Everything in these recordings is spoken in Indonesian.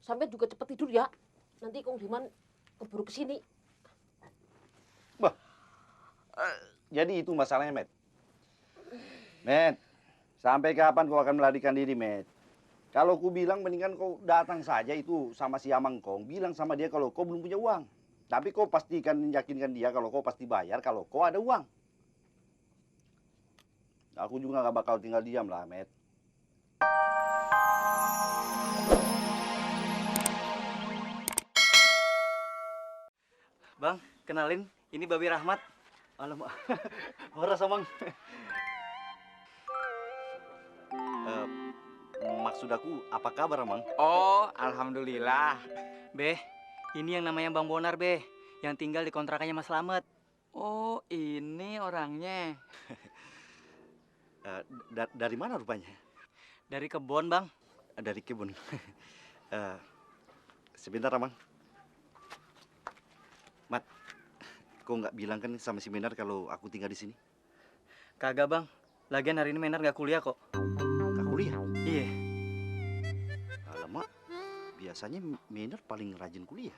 sampai juga cepet tidur ya. Nanti Kong Diman keburu kesini. Bah, jadi itu masalahnya, Met. Met, sampai kapan kau akan melarikan diri, Met? Kalau ku bilang mendingan kau datang saja itu sama si Amang Kong. Bilang sama dia kalau kau belum punya uang. Tapi kau pastikan yakinkan dia kalau kau pasti bayar kalau kau ada uang. Aku juga gak bakal tinggal diam lah, Met. Bang, kenalin, ini Babi Rahmat. Alamak, horas Amang. Maksud aku, apa kabar, Amang? Oh, alhamdulillah. Be, ini yang namanya Bang Bonar, Be. Yang tinggal di kontrakannya Mas Slamet. Oh, ini orangnya. Dari mana rupanya? Dari kebon, Bang. Dari kebun. Sebentar, Amang. Mat, kau nggak bilang kan sama si Menar kalau aku tinggal di sini? Kagak, Bang. Lagian hari ini Menar nggak kuliah kok. Nggak kuliah? Iya. Alamak, biasanya Menar paling rajin kuliah.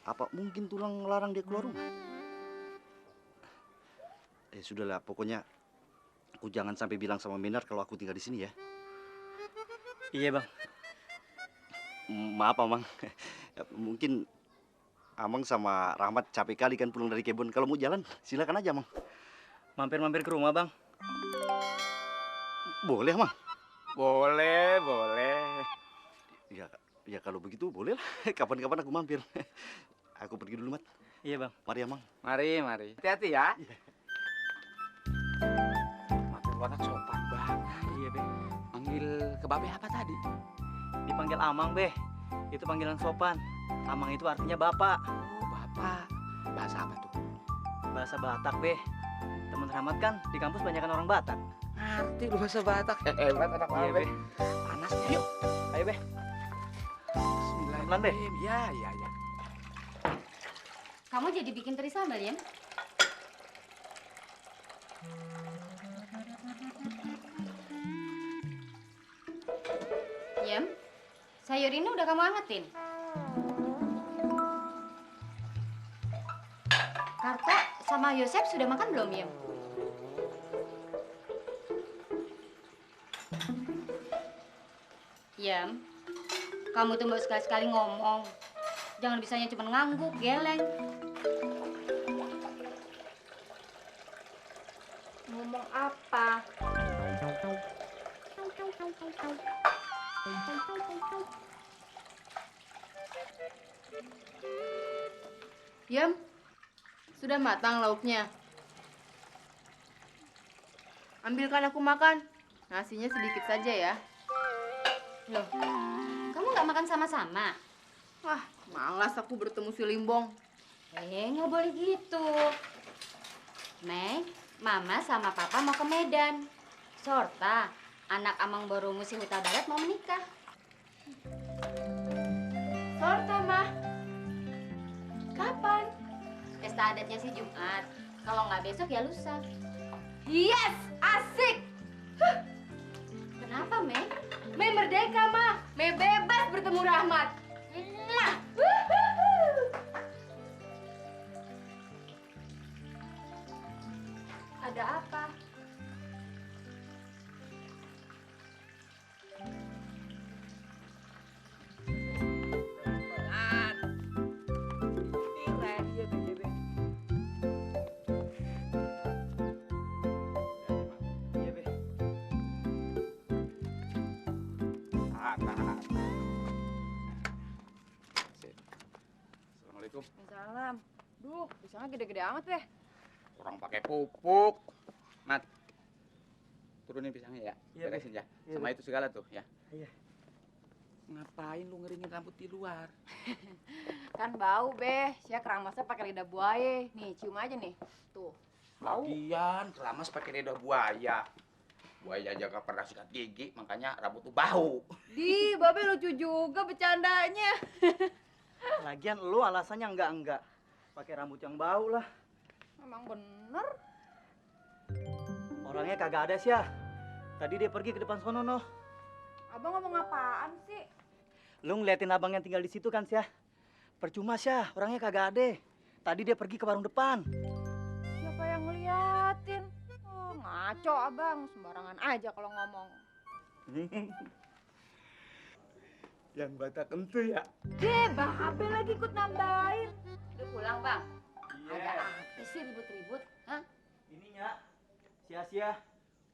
Apa mungkin tulang ngelarang dia keluar rumah? Sudahlah, pokoknya aku jangan sampai bilang sama Menar kalau aku tinggal di sini ya. Iya, Bang. Maaf, Amang. Mungkin Amang sama Rahmat capek kali kan pulang dari kebun. Kalau mau jalan, silakan aja, Amang. Mampir-mampir ke rumah, Bang. Boleh, Amang? Boleh, boleh. Ya kalau begitu boleh lah. Kapan-kapan aku mampir. Aku pergi dulu, Mat. Iya, Bang. Mari, Amang. Mari, mari. Hati-hati ya. Makin banget sopan banget. Iya, Be. Manggil ke Babe apa tadi? Dipanggil Amang, Be. Itu panggilan sopan. Amang itu artinya bapak. Oh, Bapak. Bahasa apa tuh? Bahasa Batak, Be. Temen Rahmat kan di kampus banyakan orang Batak. Ngerti lu bahasa Batak. Hebat anak Iya, Babe. Be. Panasnya. Yuk. Ayo, Be. Pelan, Be. Ya, ya, ya. Kamu jadi bikin teri sambal, ya? Yem, sayur ini udah kamu angetin. Karta sama Yosep sudah makan belum, Yem? Yem, kamu tuh mbak sekali-sekali ngomong. Jangan bisanya cuma ngangguk, geleng. Ngomong apa? Yam, sudah matang lauknya. Ambilkan aku makan. Nasinya sedikit saja ya. Loh, kamu nggak makan sama-sama? Wah, malas aku bertemu si Limbong. Nggak boleh gitu. Mei, Mama sama Papa mau ke Medan. Sorta, anak Amang Borungu si Huta Barat mau menikah. Sorta, Mah. Kapan? Pesta adatnya si Jumat. Kalau nggak besok ya lusa. Yes, asik. Kenapa, Mei? Mei merdeka, Mah. Mei bebas bertemu Rahmat. Mwah. Ada apa? Iya, Be. Assalamualaikum. Salam. Duh, pisangnya gede-gede amat, Beh. Orang pakai pupuk. Mat. Turunin pisangnya ya. Iya, Be. Beresin ya. Iya, Sama Be. itu segala tuh ya. Iya. Ngapain lu ngeringin rambut di luar? Kan bau, Beh. Saya keramasnya pakai lidah buaya. Nih, cium aja nih. Tuh. Bau. Lagian keramas pakai lidah buaya. Buaya aja gak pernah sikat gigi, makanya rambut tuh bau. Di, Babe lucu juga bercandanya. Lagian lu alasannya enggak. Pakai rambut yang bau lah. Emang bener. Orangnya kagak ada sih ya. Tadi dia pergi ke depan sono, noh. Abang ngomong apaan sih? Lu ngeliatin abang yang tinggal di situ kan, Syah? Percuma, Syah. Orangnya kagak ada. Tadi dia pergi ke warung depan. Siapa yang ngeliatin? Oh, ngaco abang, sembarangan aja kalau ngomong. Yang Batak entu ya. Bang Abel lagi ikut nambahin. Udah pulang, Bang? Iya. Apa sih ribut-ribut? Hah? Ini, Nya. Sia-sia.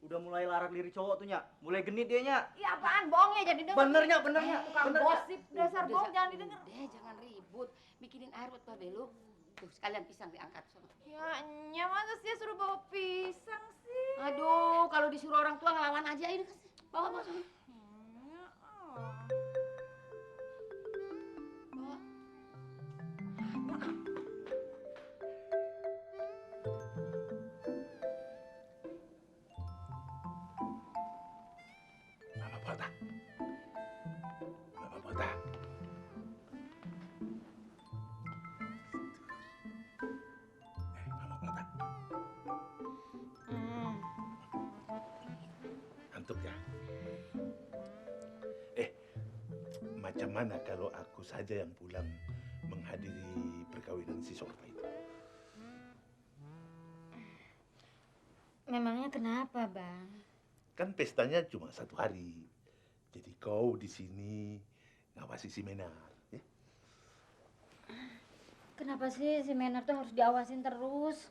Udah mulai larat lirik cowok tuh, Nya. Mulai genit dia, Nya. Iya apaan bohongnya jadi denger. Benernya, benernya. Tukang Bener, Nya. gosip dasar bohong jangan didengar. Udah, jangan ribut. Bikinin air buat Babe lu. Tuh, sekalian pisang diangkat. Sono. Ya, nya masa sih suruh bawa pisang sih? Aduh, kalau disuruh orang tua ngelawan aja. Ini kasih. Bawa, bawa sono. Ya, Bawa. Mama Batak. Mama Batak. Mama Batak. Ngantuk ya? Macam mana kalau aku saja yang pulang menghadiri perkawinan si Sorta itu? Memangnya kenapa, Bang? Kan pestanya cuma 1 hari. Jadi kau di sini ngawasi si Menar, ya? Kenapa sih si Menar tuh harus diawasin terus?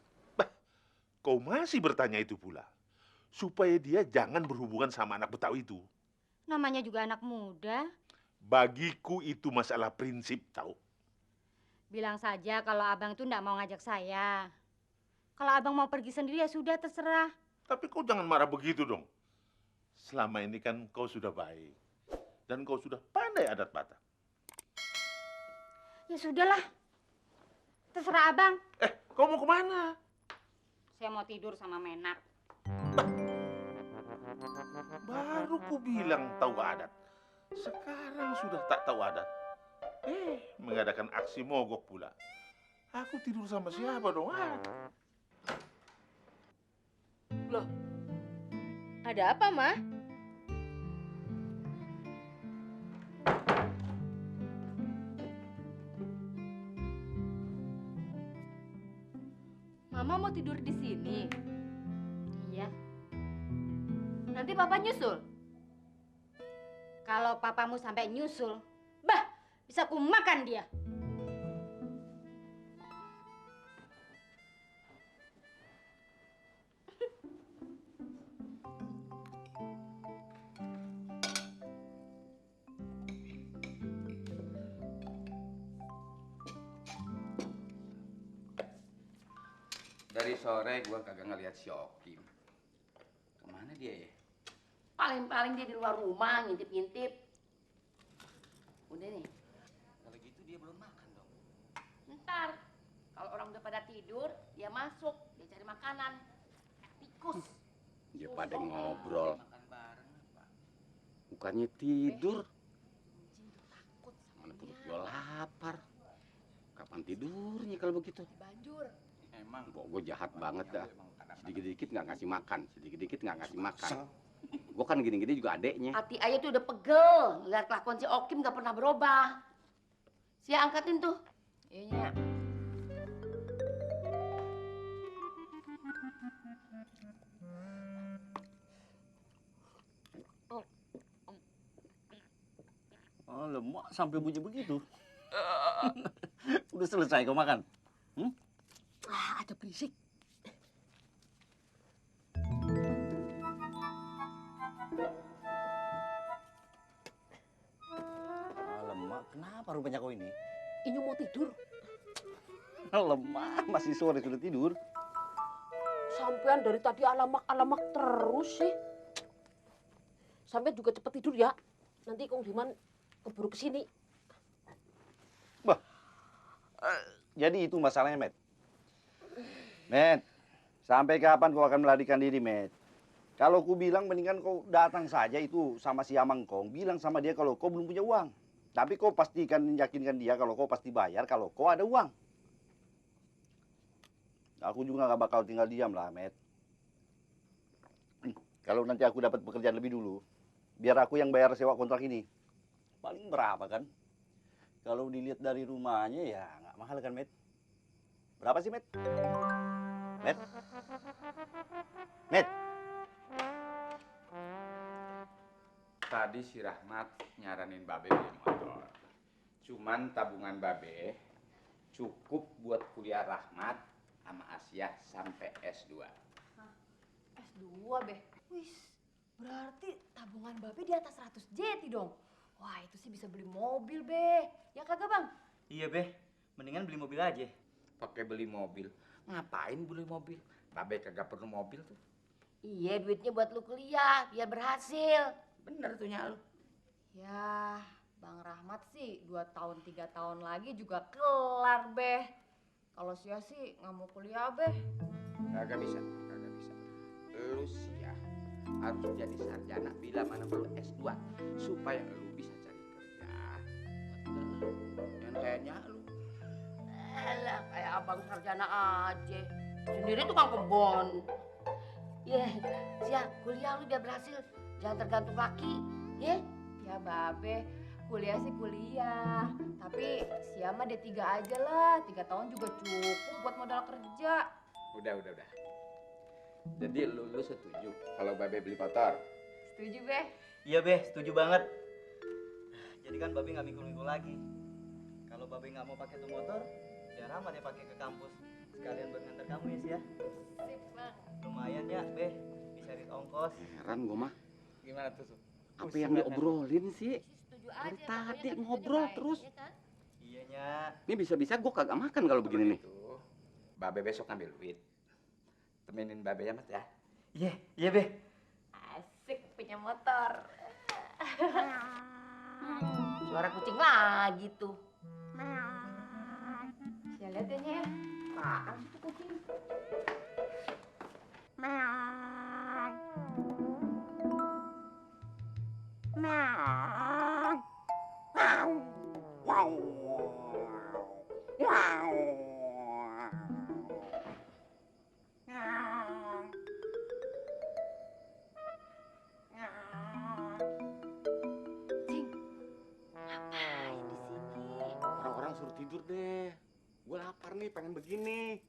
Kau masih bertanya itu pula. Supaya dia jangan berhubungan sama anak Betawi itu. Namanya juga anak muda. Bagiku itu masalah prinsip, tahu? Bilang saja kalau abang tuh nggak mau ngajak saya. Kalau abang mau pergi sendiri ya sudah terserah. Tapi kau jangan marah begitu dong. Selama ini kan kau sudah baik. Dan kau sudah pandai adat Batak. Ya sudahlah. Terserah abang. Kau mau kemana? Saya mau tidur sama Menar. Baru ku bilang tahu adat. Sekarang sudah tak tahu adat. Mengadakan aksi mogok pula. Aku tidur sama siapa dong? Loh, ada apa, Ma? Mama mau tidur di sini. Iya. Nanti Papa nyusul. Kalau papamu sampai nyusul, bah, bisa kumakan dia. Dari sore gua kagak ngeliat si Okim. Kemana dia ya? Paling-paling dia di luar rumah ngintip-ngintip. Udah nih. Kalau gitu dia belum makan dong. Ntar kalau orang udah pada tidur, dia masuk, dia cari makanan. Tikus. Dia pada ngobrol. Makan bareng apa? Bukannya tidur. Mana perut gua lapar. Kapan tidurnya kalau begitu? Banjur. Emang gue jahat banget dah. Sedikit-dikit nggak ngasih makan, sedikit-dikit nggak ngasih makan. Gue kan gini-gini juga adeknya. Hati ayah tuh udah pegel. Lihat kelakuan si Okim gak pernah berubah. Sia angkatin tuh. Iya. Oh, lemak sampai bunyi begitu. Udah selesai kau makan? Ah, ada berisik. Lemak, kenapa rupanya kau ini? Inyu mau tidur. Lemak, masih sore sudah tidur. Sampean dari tadi alamak-alamak terus sih. Sampean juga cepet tidur ya. Nanti Kong Diman keburu kesini. Jadi itu masalahnya, Met. Met, sampai kapan kau akan melarikan diri, Met? Kalau ku bilang mendingan kau datang saja itu sama si Amang Kong. Bilang sama dia kalau kau belum punya uang. Tapi kau pastikan yakinkan dia kalau kau pasti bayar kalau kau ada uang. Aku juga gak bakal tinggal diam lah, Met. Kalau nanti aku dapat pekerjaan lebih dulu, biar aku yang bayar sewa kontrak ini. Paling berapa kan? Kalau dilihat dari rumahnya ya nggak mahal kan, Met? Berapa sih, Met? Met? Met? Tadi si Rahmat nyaranin Babe beli motor. Cuman tabungan Babe cukup buat kuliah Rahmat sama Asia sampai S2. S2, Beh. Wis, berarti tabungan Babe di atas 100 JT dong. Wah, itu sih bisa beli mobil, Beh. Ya kagak, Bang? Iya, Beh. Mendingan beli mobil aja. Pakai beli mobil. Ngapain beli mobil? Babe kagak perlu mobil tuh. Iya, duitnya buat lu kuliah, biar berhasil. Bener tuh nya lu. Ya, Bang Rahmat sih 2 tahun 3 tahun lagi juga kelar, Beh. Kalau Sia sih nggak mau kuliah, Beh. Kagak bisa, kagak bisa. Lu sih ya harus jadi sarjana bila mana perlu S2 supaya lu bisa cari kerja buat lu. Yang kayaknya lu. Elah, kayak abang sarjana aja. Sendiri tukang kebon. Iya, Sia, kuliah lu biar berhasil. Jangan tergantung laki, ya? Ya, Babe, kuliah sih kuliah. Tapi Sia mah D3 aja lah. 3 tahun juga cukup buat modal kerja. Udah. Jadi lu setuju kalau Babe beli motor? Setuju, Beh? Iya, Beh. Setuju banget. Jadi kan Babe nggak mikul-mikul lagi. Kalau Babe nggak mau pakai tuh motor, ya Rahmat ya pakai ke kampus. Sekalian buat nganter kamu ya, Sia. Sip, Bang. Lumayan ya, Beh. Bisa irit ongkos. Heran gua mah. Gimana tuh, Su? Apa yang diobrolin sih? Setuju Dari aja. tadi pokoknya kan ngobrol kerja terus. baik, ya kan? Iya, Nya. Ini bisa-bisa gua kagak makan kalau begini nih. Babe besok ngambil duit. Temenin Babe ya, Mat ya. Iya, Beh. Asik punya motor. Suara kucing lagi tuh. Sia lihat ya, Nya. Apaan sih tuh kucing? Cing, ngapain di sini? Orang-orang suruh tidur deh. Gua lapar nih, pengen begini.